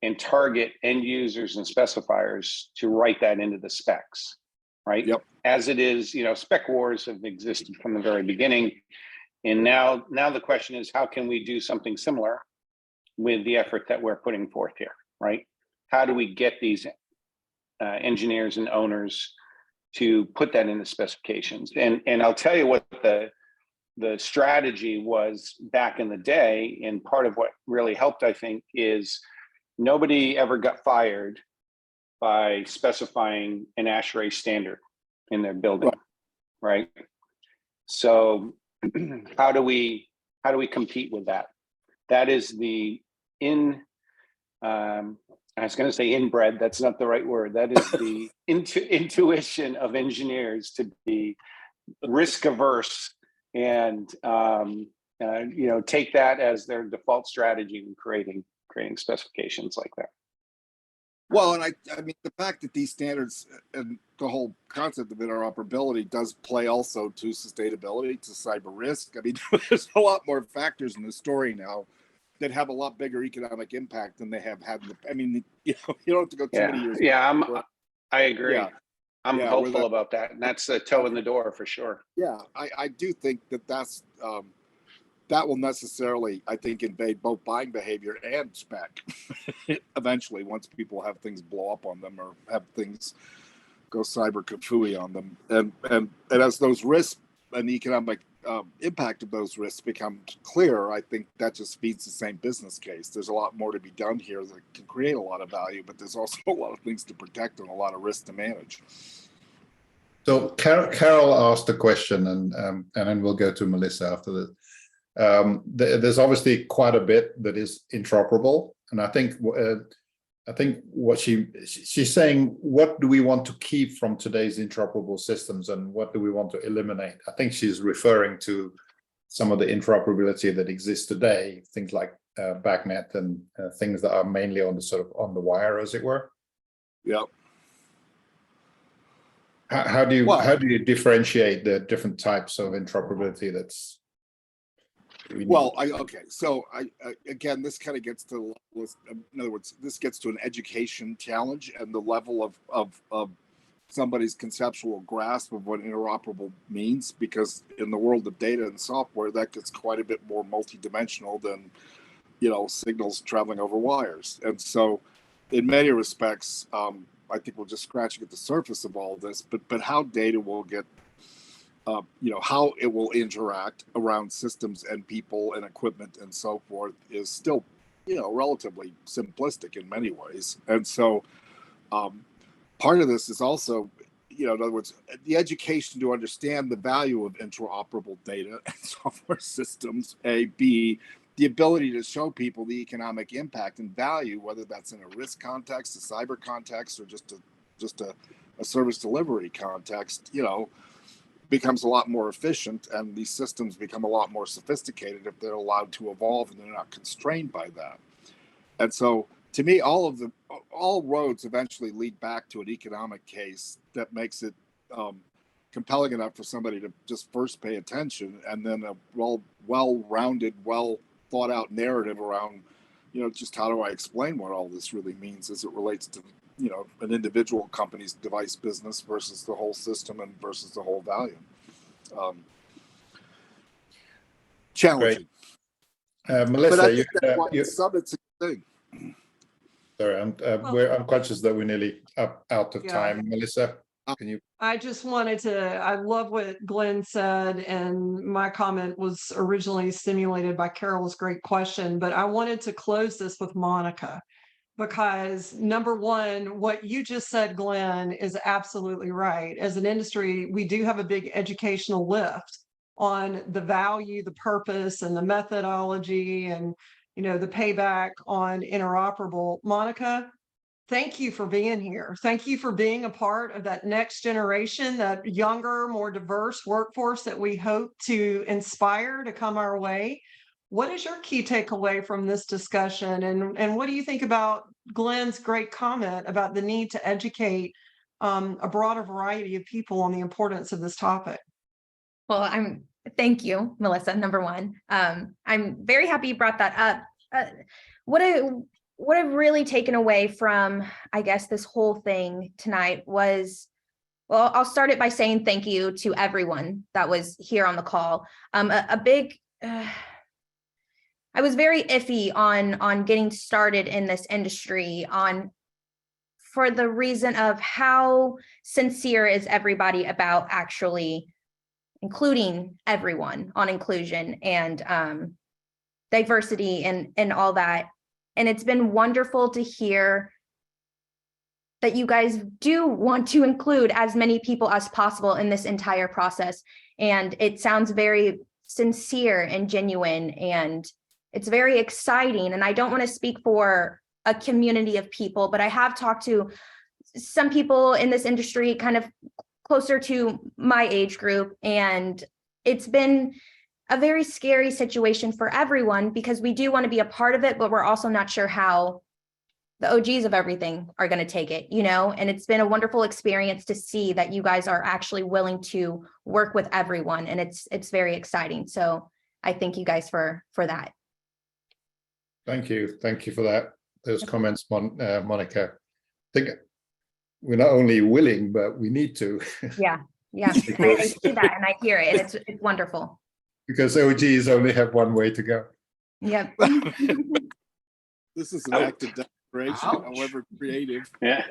J: and target end users and specifiers to write that into the specs, right?
H: Yep.
J: As it is, you know, spec wars have existed from the very beginning. And now the question is, how can we do something similar with the effort that we're putting forth here, right? How do we get these engineers and owners to put that in the specifications? And I'll tell you what the strategy was back in the day, and part of what really helped, I think, is nobody ever got fired by specifying an ASHRAE standard in their building, right? So how do we compete with that? That is the I was going to say inbred. That's not the right word. That is the intuition of engineers to be risk averse and take that as their default strategy in creating specifications like that.
H: Well, and I mean, the fact that these standards and the whole concept of interoperability does play also to sustainability, to cyber risk. I mean, there's a lot more factors in the story now that have a lot bigger economic impact than they have had. I mean, you don't have to go too many years.
J: Yeah, I agree.
H: Yeah.
J: I'm hopeful about that, and that's a toe in the door for sure.
H: Yeah, I do think that's that will necessarily, I think, invade both buying behavior and spec eventually, once people have things blow up on them or have things go cyber kafooey on them, and as those risks and the economic impact of those risks become clearer, I think that just feeds the same business case. There's a lot more to be done here that can create a lot of value, but there's also a lot of things to protect and a lot of risk to manage.
A: So Carol asked a question, and then we'll go to Melissa after this. There's obviously quite a bit that is interoperable, and I think what she's saying, what do we want to keep from today's interoperable systems, and what do we want to eliminate? I think she's referring to some of the interoperability that exists today, things like BACnet and things that are mainly on the sort of on the wire, as it were.
H: Yep.
A: How do you differentiate the different types of interoperability that's
H: again, this kind of gets to, in other words, this gets to an education challenge and the level of somebody's conceptual grasp of what interoperable means, because in the world of data and software, that gets quite a bit more multidimensional than, signals traveling over wires. And so in many respects, I think we're just scratching at the surface of all this, but how data will get, how it will interact around systems and people and equipment and so forth is still, relatively simplistic in many ways. And so part of this is also, in other words, the education to understand the value of interoperable data and software systems, A, B, the ability to show people the economic impact and value, whether that's in a risk context, a cyber context, or just a service delivery context, becomes a lot more efficient, and these systems become a lot more sophisticated if they're allowed to evolve and they're not constrained by that. And so, to me, all roads eventually lead back to an economic case that makes it compelling enough for somebody to just first pay attention, and then a well-rounded, thought out narrative around, just how do I explain what all this really means as it relates to, an individual company's device business versus the whole system and versus the whole value. Challenging.
A: Melissa,
H: but I think that's why Summit's a thing.
A: Sorry, I'm conscious that we're nearly out of time. Melissa, can you?
F: I just wanted to, I love what Glenn said, and my comment was originally stimulated by Carol's great question, but I wanted to close this with Monika, because number one, what you just said, Glenn, is absolutely right. As an industry, we do have a big educational lift on the value, the purpose, and the methodology, and the payback on interoperable. Monika, thank you for being here. Thank you for being a part of that next generation, that younger, more diverse workforce that we hope to inspire to come our way. What is your key takeaway from this discussion? And what do you think about Glenn's great comment about the need to educate a broader variety of people on the importance of this topic?
G: Well, thank you, Melissa, number one. I'm very happy you brought that up. What I've really taken away from, I guess, this whole thing tonight was, well, I'll start it by saying thank you to everyone that was here on the call. I was very iffy on getting started in this industry for the reason of how sincere is everybody about actually including everyone on inclusion and diversity and all that. And it's been wonderful to hear that you guys do want to include as many people as possible in this entire process. And it sounds very sincere and genuine, and It's very exciting. And I don't want to speak for a community of people, but I have talked to some people in this industry kind of closer to my age group. And it's been a very scary situation for everyone because we do want to be a part of it, but we're also not sure how the OGs of everything are going to take it, you know, and it's been a wonderful experience to see that you guys are actually willing to work with everyone. And it's very exciting. So I thank you guys for that.
A: Thank you. Thank you for that. Those comments, Monica. I think we're not only willing, but we need to.
G: Yeah. I see that and I hear it. And it's wonderful.
A: Because OGs only have one way to go.
G: Yep.
H: This is an act of desperation, however creative.
J: Yeah.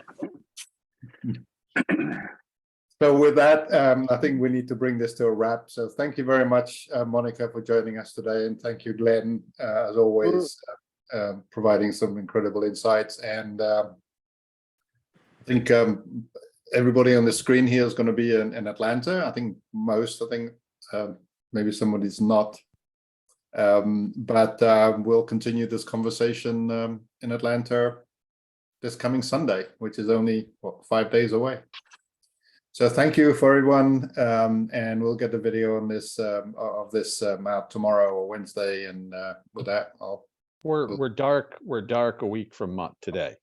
A: So with that, I think we need to bring this to a wrap. So thank you very much, Monica, for joining us today. And thank you, Glenn, as always, providing some incredible insights. And I think everybody on the screen here is going to be in Atlanta. I think maybe somebody's not. But we'll continue this conversation in Atlanta this coming Sunday, which is only 5 days away. So thank you for everyone, and we'll get the video on this out tomorrow or Wednesday. And with that,
K: we're dark a week from today.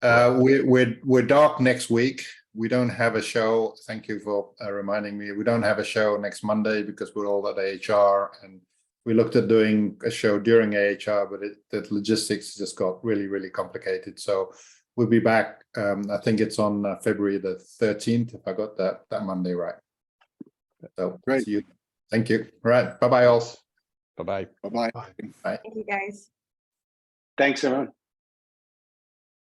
A: We're dark next week. We don't have a show. Thank you for reminding me. We don't have a show next Monday because we're all at AHR, and we looked at doing a show during AHR, but the logistics just got really, really complicated. So we'll be back. I think it's on February the 13th, if I got that Monday right. So
H: Great.
A: See you. Thank you. All right. Bye-bye, all.
K: Bye-bye.
H: Bye-bye.
A: Bye.
G: Thank you guys.
J: Thanks, everyone.